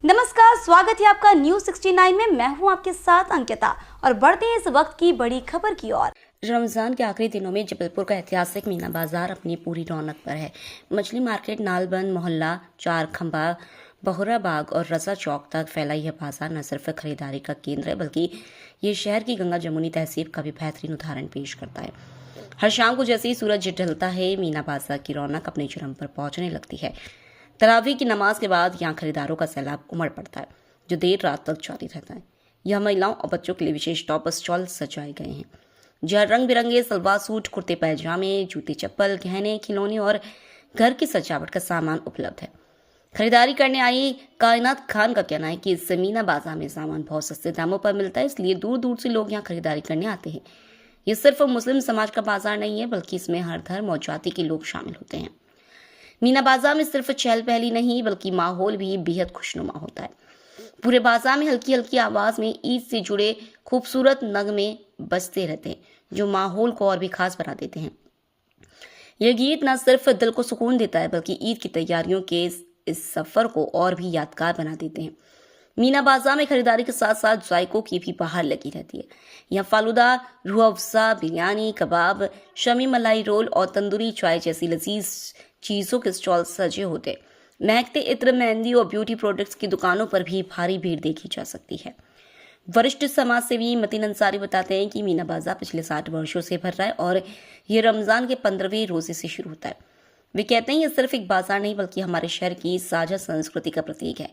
नमस्कार, स्वागत है आपका न्यूज 69 में। मैं हूं आपके साथ अंकिता और बढ़ते हैं इस वक्त की बड़ी खबर की ओर। रमजान के आखिरी दिनों में जबलपुर का ऐतिहासिक मीना बाजार अपनी पूरी रौनक पर है। मछली मार्केट, नालबंद मोहल्ला, चार खंबा, बहुरा बाग और रजा चौक तक फैला यह बाजार न सिर्फ खरीदारी का केंद्र है बल्कि ये शहर की गंगा जमुनी तहसीब का भी बेहतरीन उदाहरण पेश करता है। हर शाम को जैसे ही सूरज ढलता है, मीना बाजार की रौनक अपने चरम पर पहुंचने लगती है। तरावी की नमाज के बाद यहाँ खरीदारों का सैलाब उमड़ पड़ता है जो देर रात तक जारी रहता है। यह महिलाओं और बच्चों के लिए विशेष तौर पर स्टॉल सजाए गए हैं जहाँ रंग बिरंगे सलवार सूट, कुर्ते पैजामे, जूते चप्पल, गहने, खिलौने और घर की सजावट का सामान उपलब्ध है। खरीदारी करने आई कायनात खान का कहना है कि इस मीना बाजार में सामान बहुत सस्ते दामों पर मिलता है, इसलिए दूर दूर से लोग यहाँ खरीदारी करने आते हैं। ये सिर्फ मुस्लिम समाज का बाजार नहीं है बल्कि इसमें हर धर्म और जाति के लोग शामिल होते हैं। मीना बाजार में सिर्फ चहल पहली नहीं बल्कि माहौल भी बेहद खुशनुमा होता है। पूरे बाजार में हल्की हल्की आवाज में ईद से जुड़े खूबसूरत नगमे बजते रहते हैं जो माहौल को और भी खास बना देते हैं। यह गीत न सिर्फ दिल को सुकून देता है बल्कि ईद की तैयारियों के इस सफर को और भी यादगार बना देते हैं। मीना बाजार में खरीदारी के साथ साथ जायकों की भी बहार लगी रहती है। यहाँ फालूदा, रूह अफ़ज़ा, बिरयानी, कबाब, शमी मलाई रोल और तंदूरी चाय जैसी लजीज चीज़ों के स्टॉल सजे होते। महकते इत्र, मेहंदी और ब्यूटी प्रोडक्ट्स की दुकानों पर भी भारी भीड़ देखी जा सकती है। वरिष्ठ समाज सेवी मतीन अंसारी बताते हैं कि मीना बाजार पिछले 60 वर्षों से भर रहा है और ये रमज़ान के 15वें रोजे से शुरू होता है। वे कहते हैं ये सिर्फ एक बाजार नहीं बल्कि हमारे शहर की साझा संस्कृति का प्रतीक है।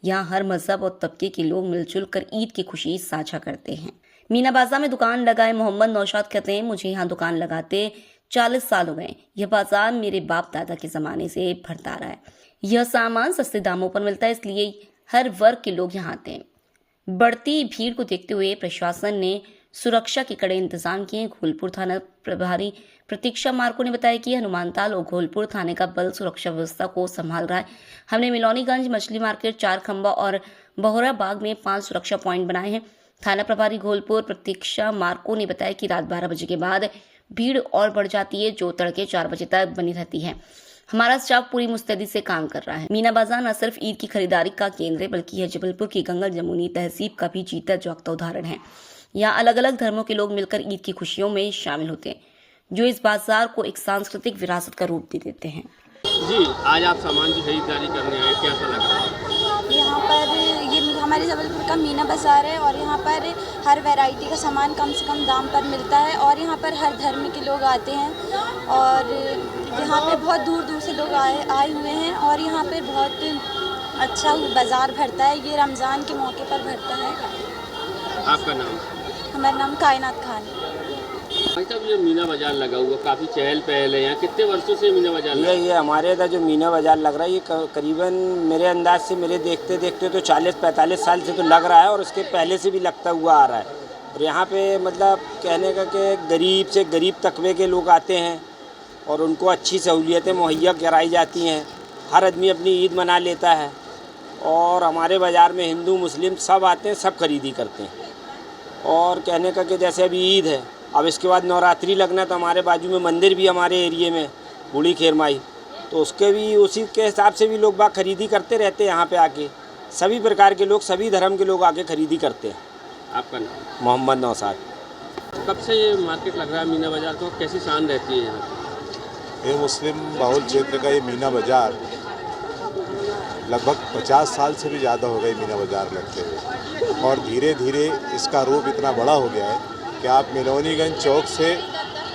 यहाँ हर मजहब और तबके के लोग मिलजुल कर ईद की खुशी साझा करते हैं। मीना बाजार में दुकान लगाए मोहम्मद नौशाद कहते हैं, मुझे यहाँ दुकान लगाते 40 साल हो गए। यह बाजार मेरे बाप दादा के ज़माने से भरता रहा है। यह सामान सस्ते दामों पर मिलता है, इसलिए हर वर्ग के लोग यहाँ आते हैं। बढ़ती भीड़ को देखते हुए प्रशासन ने सुरक्षा के कड़े इंतजाम किए। घोलपुर थाना प्रभारी प्रतीक्षा मार्को ने बताया कि हनुमानताल और घोलपुर थाने का बल सुरक्षा व्यवस्था को संभाल रहा है। हमने मिलौनीगंज, मछली मार्केट, चार खंबा और बहुरा बाग में 5 सुरक्षा पॉइंट बनाए हैं। थाना प्रभारी घोलपुर प्रतीक्षा मार्को ने बताया कि रात 12 बजे के बाद भीड़ और बढ़ जाती है जो तड़के 4 बजे तक बनी रहती है। हमारा स्टाफ पूरी मुस्तैदी से काम कर रहा है। मीना बाजार न सिर्फ ईद की खरीदारी का केंद्र है बल्कि यह जबलपुर की गंगा जमुनी तहसीब का भी जीता जागता उदाहरण है। यहाँ अलग अलग धर्मों के लोग मिलकर ईद की खुशियों में शामिल होते हैं जो इस बाजार को एक सांस्कृतिक विरासत का रूप दे देते हैं। जी, आज आप सामान की खरीदारी करने आए, कैसा लग रहा है? यहाँ पर ये हमारे जबलपुर का मीना बाज़ार है और यहाँ पर हर वैरायटी का सामान कम से कम दाम पर मिलता है और यहाँ पर हर धर्म के लोग आते हैं और यहाँ पे बहुत दूर दूर से लोग आए हुए हैं और यहाँ पे बहुत अच्छा बाज़ार भरता है। ये रमज़ान के मौके पर भरता है। आपका नाम? हमारा नाम कायनात खान। भाई साहब, ये मीना बाजार लगा हुआ काफ़ी चहल पहल है, यहाँ कितने वर्षों से मीना बाजार लगा? ये हमारे इधर जो मीना बाजार लग रहा है ये करीबन मेरे अंदाज से मेरे देखते देखते तो 40-45 साल से तो लग रहा है और उसके पहले से भी लगता हुआ आ रहा है। और यहाँ पे मतलब कहने का कि गरीब से गरीब तबके के लोग आते हैं और उनको अच्छी सहूलियतें मुहैया कराई जाती हैं। हर आदमी अपनी ईद मना लेता है और हमारे बाज़ार में हिंदू मुस्लिम सब आते हैं, सब खरीदी करते हैं। और कहने का कि जैसे अभी ईद है, अब इसके बाद नवरात्रि लगना, तो हमारे बाजू में मंदिर भी हमारे एरिए में बूढ़ी खैर माई, तो उसके भी उसी के हिसाब से भी लोग बाग खरीदी करते रहते हैं। यहाँ पे आके सभी प्रकार के लोग, सभी धर्म के लोग आके खरीदी करते हैं। आपका नाम? मोहम्मद नौशाद। कब से ये मार्केट लग रहा है मीना बाजार को, कैसी शान रहती है यहाँ? ये मुस्लिम बाहुल क्षेत्र का ये मीना बाजार लगभग 50 साल से भी ज़्यादा हो गए मीना बाजार लगते हुए और धीरे धीरे इसका रूप इतना बड़ा हो गया है कि आप मिलौनीगंज चौक से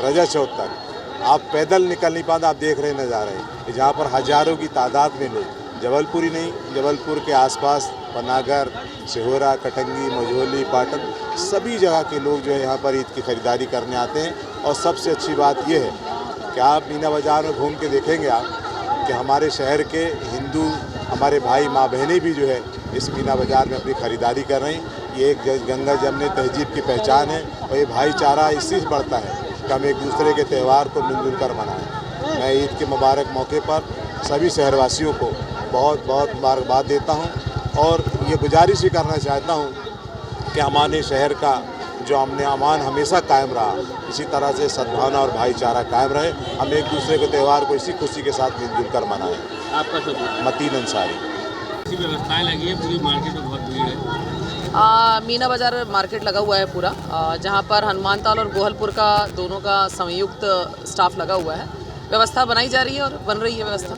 रजा चौक तक आप पैदल निकल नहीं पाते। आप देख रहे नज़ारे हैं जहाँ पर हज़ारों की तादाद में लोग, जबलपुर ही नहीं, जबलपुर के आसपास पनागर, सिहोरा, कटंगी, मझोली, पाटन, सभी जगह के लोग जो है यहाँ पर ईद की ख़रीदारी करने आते हैं। और सबसे अच्छी बात यह है कि आप मीना बाज़ार में घूम के देखेंगे आप कि हमारे शहर के हिंदू हमारे भाई माँ बहनें भी जो है इस मीना बाज़ार में अपनी ख़रीदारी कर रहे हैं। ये एक गंगा जमुनी तहजीब की पहचान है और ये भाईचारा इससे बढ़ता है कि हम एक दूसरे के त्यौहार को मिलजुल कर मनाएं। मैं ईद के मुबारक मौके पर सभी शहरवासियों को बहुत बहुत मुबारकबाद देता हूं और ये गुजारिश भी करना चाहता हूं कि हमारे शहर का जो हमने अमान हमेशा कायम रहा, इसी तरह से सद्भावना और भाईचारा कायम रहे। हम एक दूसरे के त्यौहार को इसी खुशी के साथ मिलजुल कर मनाएं। आपका शुभ नाम? मतीन अंसारी। कैसी व्यवस्थाएं लगी है? पूरी मार्केट में बहुत भीड़ है। मीना बाज़ार मार्केट लगा हुआ है पूरा, जहाँ पर हनुमानताल और गोहलपुर का दोनों का संयुक्त स्टाफ लगा हुआ है। व्यवस्था बनाई जा रही है और बन रही है व्यवस्था।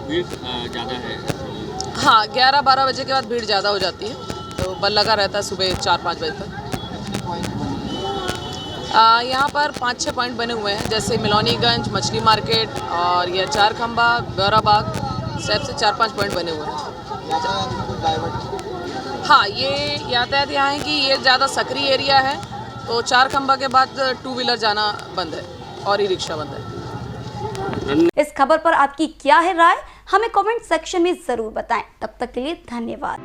भीड़ ज़्यादा है? हाँ, 11-12 बजे के बाद भीड़ ज़्यादा हो जाती है, तो बल लगा रहता है सुबह 4-5 बजे तक। यहाँ पर 5-6 पॉइंट बने हुए हैं, जैसे मिलौनीगंज, मछली मार्केट और ये चार खंबा, ब्यौराबाग, टाइप से 4-5 पॉइंट बने हुए हैं। हाँ, ये यातायात यहाँ है कि ये ज़्यादा सक्रिय एरिया है, तो चार खंबा के बाद 2 व्हीलर जाना बंद है और ई रिक्शा बंद है। इस खबर पर आपकी क्या है राय, हमें कमेंट सेक्शन में जरूर बताएं। तब तक के लिए धन्यवाद।